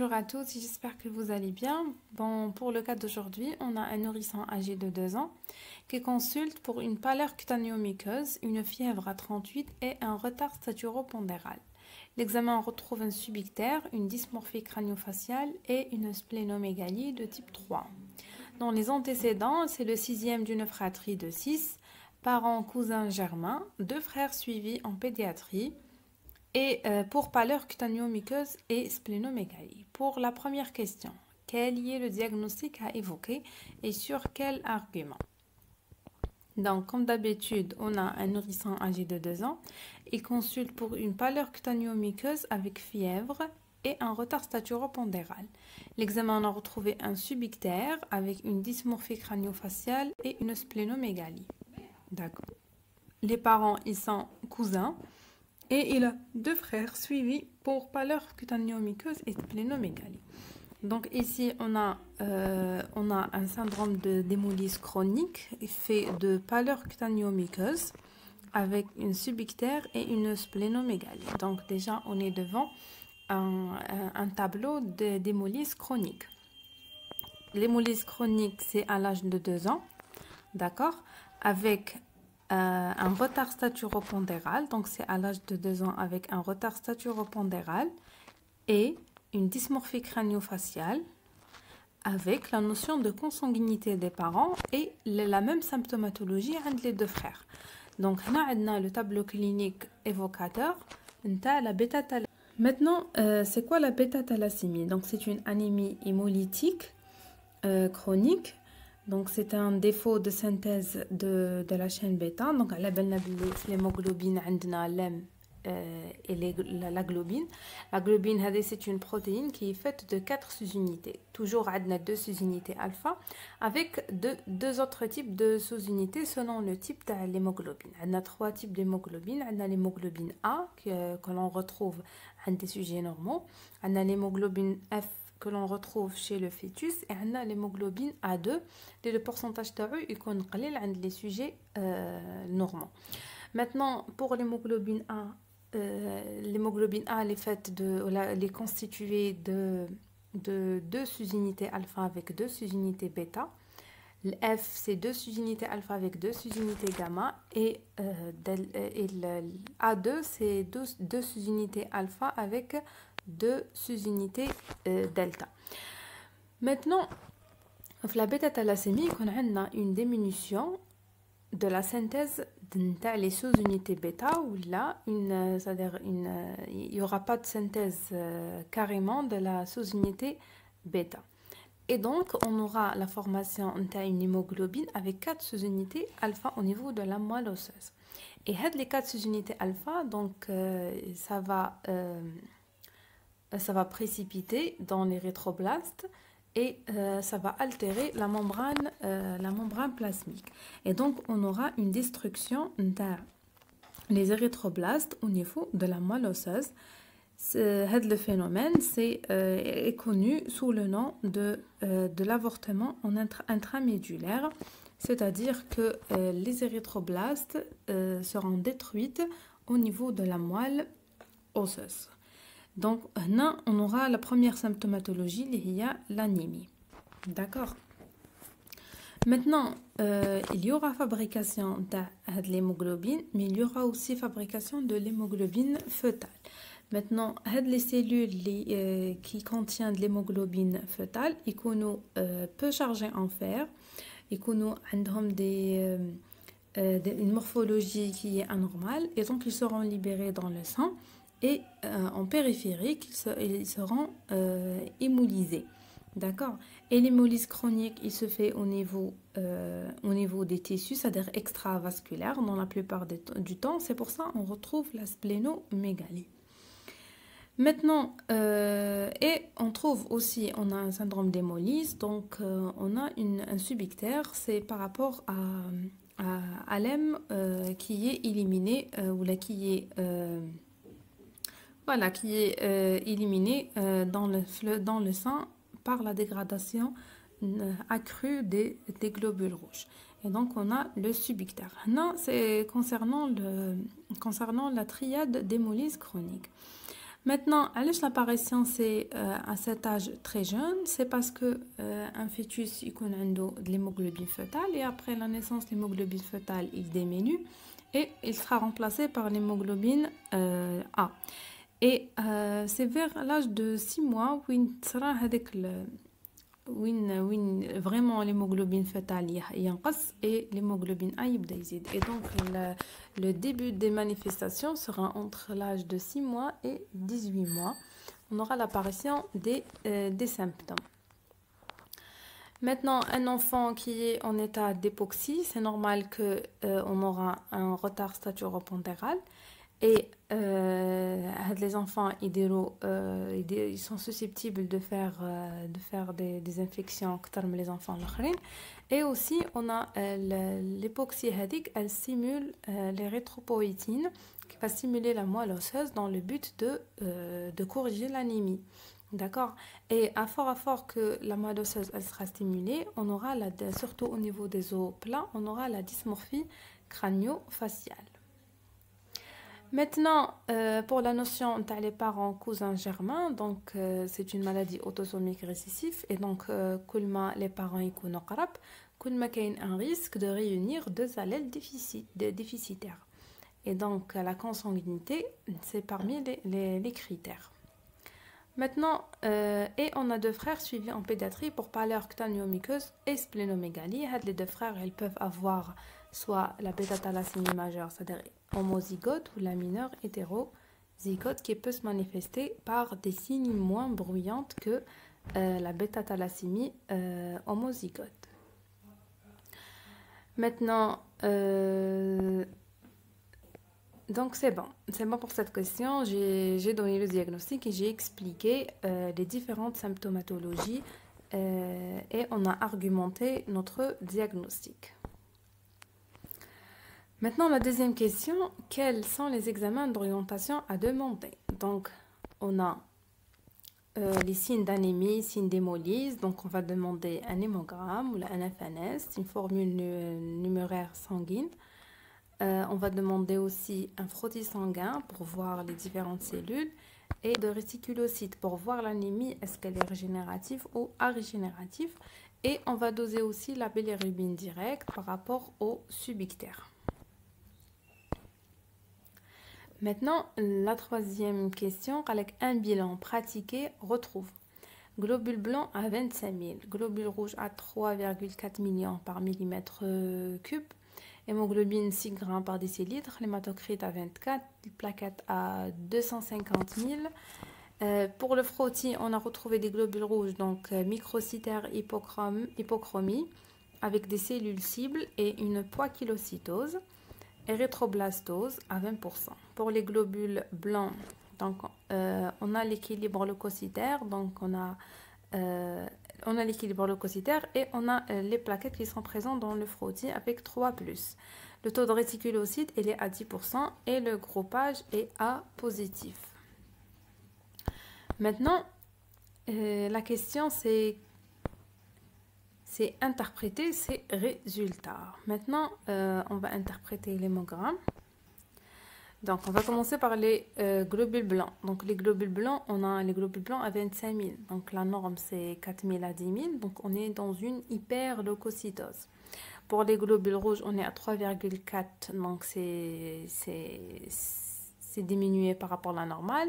Bonjour à tous, j'espère que vous allez bien. Bon, pour le cas d'aujourd'hui, on a un nourrisson âgé de 2 ans qui consulte pour une pâleur cutanéo-muqueuse, une fièvre à 38 et un retard staturo-pondéral. L'examen retrouve un subictère, une dysmorphie crânio-faciale et une splénomégalie de type 3. Dans les antécédents, c'est le sixième d'une fratrie de 6, parents, cousins germains, 2 frères suivis en pédiatrie, et pour pâleur cutanéo-muqueuse et splénomégalie. Pour la première question, quel est le diagnostic à évoquer et sur quel argument? Donc, comme d'habitude, on a un nourrisson âgé de 2 ans. Il consulte pour une pâleur cutanéo-muqueuse avec fièvre et un retard staturo-pondéral. L'examen a retrouvé un subictère avec une dysmorphie crânio-faciale et une splénomégalie. D'accord. Les parents, ils sont cousins. Et il a 2 frères suivis pour pâleur cutanéo-muqueuse et splénomégalie. Donc ici, on a un syndrome d'hémolyse chronique fait de pâleur cutanéo-muqueuse avec une subictère et une splénomégalie. Donc déjà, on est devant un tableau d'hémolyse chronique. L'hémolyse chronique, c'est à l'âge de 2 ans, d'accord, avec un retard staturo-pondéral, donc c'est à l'âge de 2 ans avec un retard staturo-pondéral et une dysmorphie crânio-faciale avec la notion de consanguinité des parents et la même symptomatologie entre les 2 frères. Donc, on a le tableau clinique évocateur de la bêta-thalassémie. Maintenant, c'est quoi la bêta-thalassémie? Donc, c'est une anémie hémolytique chronique. Donc, c'est un défaut de synthèse de la chaîne bêta. Donc, l'hémoglobine, et la globine. La globine, c'est une protéine qui est faite de 4 sous-unités. Toujours, on a 2 sous-unités alpha avec 2 autres types de sous-unités selon le type de l'hémoglobine. On a 3 types d'hémoglobine. On a l'hémoglobine A que l'on retrouve dans des sujets normaux. On a l'hémoglobine F que l'on retrouve chez le fœtus et on a l'hémoglobine A2 et le pourcentage de est قليل les sujets normaux. Maintenant, pour l'hémoglobine A, elle est faite elle est constituée de 2 sous-unités alpha avec 2 sous-unités bêta. Le F, c'est 2 sous-unités alpha avec 2 sous-unités gamma et le A2, c'est 2 sous-unités alpha avec 2 sous-unités delta. Maintenant, dans la bêta-thalassémie, on a une diminution de la synthèse des sous-unités bêta ou là, c'est-à-dire il n'y aura pas de synthèse carrément de la sous-unité bêta. Et donc, on aura la formation d'une hémoglobine avec 4 sous-unités alpha au niveau de la moelle osseuse. Et les 4 sous-unités alpha, donc ça va précipiter dans les rétroblastes et ça va altérer la membrane plasmique. Et donc, on aura une destruction des érythroblastes au niveau de la moelle osseuse. Le phénomène est connu sous le nom de l'avortement intramédullaire, c'est-à-dire que les érythroblastes seront détruits au niveau de la moelle osseuse. Donc, là, on aura la première symptomatologie, il y a l'anémie. D'accord. Maintenant, il y aura fabrication de l'hémoglobine, mais il y aura aussi fabrication de l'hémoglobine fœtale. Maintenant, les cellules qui contiennent de l'hémoglobine fœtale, ils sont peu chargées en fer, ils ont une morphologie qui est anormale, et donc ils seront libérés dans le sang. Et en périphérique, ils seront hémolysés. D'accord. Et l'hémolyse chronique, il se fait au niveau des tissus, c'est-à-dire extravasculaire dans la plupart du temps. C'est pour ça qu'on retrouve la splénomégalie. Maintenant, et on trouve aussi, on a un syndrome d'hémolyse, donc on a un subictère, c'est par rapport à l'hème qui est éliminé ou là qui est éliminé dans le sang par la dégradation accrue des globules rouges. Et donc, on a le subictère. Là, c'est concernant la triade d'hémolyse chronique. Maintenant, l'apparition c'est à cet âge très jeune, c'est parce que un fœtus il connaît de l'hémoglobine fœtale et après la naissance l'hémoglobine fœtale il diminue et il sera remplacé par l'hémoglobine A. Et c'est vers l'âge de 6 mois où il sera avec وين vraiment l'hémoglobine fœtale ينقص et l'hémoglobine A يبدا يزيد. Et donc le début des manifestations sera entre l'âge de 6 mois et 18 mois. On aura l'apparition des symptômes. Maintenant, un enfant qui est en état d'hypoxie, c'est normal que on aura un retard staturo-pondéral. Et les enfants, ils sont susceptibles de faire des infections comme les enfants l'autre. Et aussi, on a l'époxy hédique, elle stimule l'érythropoïétine qui va stimuler la moelle osseuse dans le but de corriger l'anémie. D'accord. Et à fort que la moelle osseuse elle sera stimulée, on aura, surtout au niveau des os plats, on aura la dysmorphie crânio-faciale. Maintenant, pour la notion des parents cousins germains, donc c'est une maladie autosomique récessive et donc les parents يكونوا قرب, كل ما كاين un risque de réunir deux allèles déficitaires. Et donc la consanguinité, c'est parmi les critères. Maintenant, et on a deux frères suivis en pédiatrie pour pâleur cutanéo-muqueuse et splénomégalie. Les deux frères, ils peuvent avoir soit la bêta-thalassémie majeure, c'est-à-dire homozygote, ou la mineure hétérozygote qui peut se manifester par des signes moins bruyantes que la bêta-thalassémie homozygote. Maintenant, donc c'est bon pour cette question. J'ai donné le diagnostic et j'ai expliqué les différentes symptomatologies et on a argumenté notre diagnostic. Maintenant, la deuxième question, quels sont les examens d'orientation à demander? Donc, on a les signes d'anémie, signes d'hémolyse. Donc, on va demander un hémogramme ou un FNS, une formule numéraire sanguine. On va demander aussi un frottis sanguin pour voir les différentes cellules et de réticulocytes pour voir l'anémie, est-ce qu'elle est régénérative ou arégénérative. Et on va doser aussi la bilirubine directe par rapport au subictaire. Maintenant, la troisième question, avec un bilan pratiqué, retrouve globule blanc à 25 000, globule rouge à 3,4 millions par millimètre cube, hémoglobine 6 grammes par décilitre, l'hématocrite à 24, plaquettes à 250 000. Pour le frottis, on a retrouvé des globules rouges, donc microcytaire hypochromie, avec des cellules cibles et une poikilocytose. Érythroblastose à 20%. Pour les globules blancs, donc, on a l'équilibre leucocytaire, donc on a l'équilibre leucocytaire et on a les plaquettes qui sont présentes dans le frottis avec 3+. Le taux de réticulocytes il est à 10% et le groupage est à positif. Maintenant, la question c'est interpréter ces résultats. Maintenant, on va interpréter l'hémogramme. Donc, on va commencer par les globules blancs. Donc, les globules blancs, on a les globules blancs à 25 000. Donc, la norme, c'est 4 000 à 10 000. Donc, on est dans une hyperleucocytose. Pour les globules rouges, on est à 3,4. Donc, c'est diminué par rapport à la normale.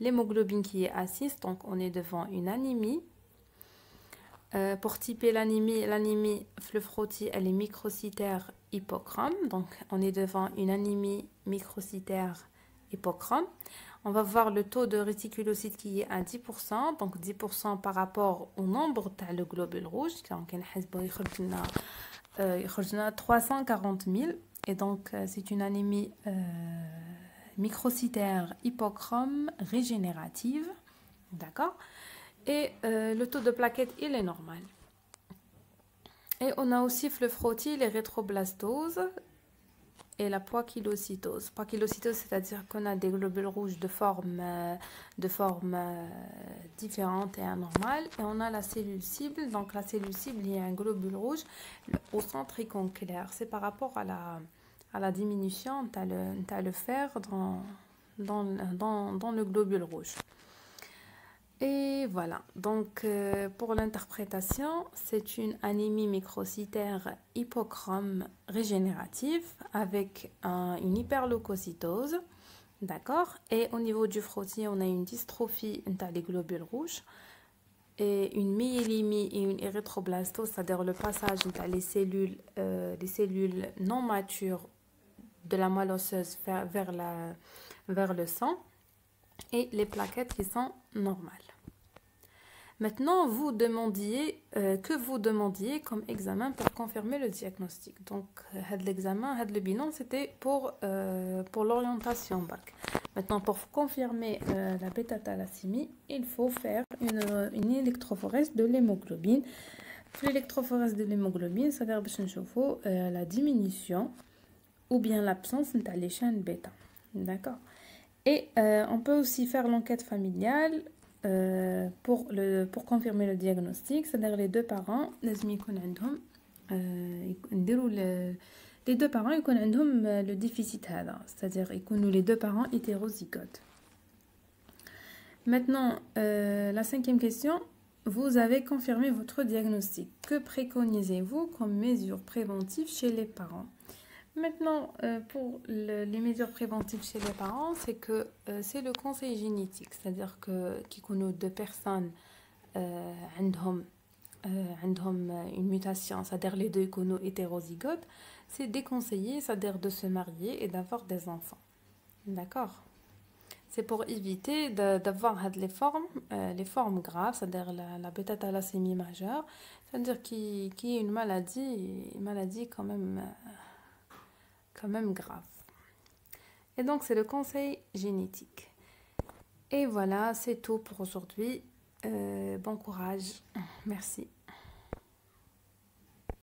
L'hémoglobine qui est à 6. Donc, on est devant une anémie. Pour typer l'anémie, le frottis, elle est microcytaire hypochrome. Donc, on est devant une anémie microcytaire hypochrome. On va voir le taux de réticulocytes qui est à 10%. Donc, 10% par rapport au nombre de globules rouges. Donc, on a 340 000. Et donc, c'est une anémie microcytaire hypochrome régénérative. D'accord? Et le taux de plaquettes, il est normal. Et on a aussi le frottis, les rétroblastoses et la poikilocytose. Poikilocytose, c'est-à-dire qu'on a des globules rouges de forme différente et anormale. Et on a la cellule cible. Donc la cellule cible, il y a un globule rouge au centre triconculaire. C'est par rapport à la diminution, tu as le fer dans le globule rouge. Et voilà, donc pour l'interprétation, c'est une anémie microcytaire hypochrome régénérative avec une hyperleucocytose, d'accord? Et au niveau du frottis, on a une dystrophie des globules rouges et une myélémie et une érythroblastose, c'est-à-dire le passage des cellules non matures de la moelle osseuse vers le sang et les plaquettes qui sont normales. Maintenant, que vous demandiez comme examen pour confirmer le diagnostic. Donc, l'examen, le bilan, c'était pour l'orientation bac. Maintenant, pour confirmer la bêta-thalassémie, il faut faire une électrophorèse de l'hémoglobine. L'électrophorèse de l'hémoglobine, ça veut dire la diminution ou bien l'absence de les chaînes bêta. D'accord. Et on peut aussi faire l'enquête familiale pour confirmer le diagnostic, c'est-à-dire les deux parents, les deux parents ils ont le déficit, c'est-à-dire les deux parents hétérozygotes. Maintenant, la cinquième question, vous avez confirmé votre diagnostic. Que préconisez-vous comme mesures préventives chez les parents? Maintenant, pour les mesures préventives chez les parents, c'est que c'est le conseil génétique, c'est-à-dire qu'il y a deux personnes ont une mutation, c'est-à-dire les deux sont hétérozygotes, c'est déconseillé, c'est-à-dire de se marier et d'avoir des enfants. D'accord? C'est pour éviter d'avoir les formes graves, c'est-à-dire la bêta-thalassémie majeure, c'est-à-dire qui est une maladie quand même grave. Et donc, c'est le conseil génétique. Et voilà, c'est tout pour aujourd'hui. Bon courage. Merci.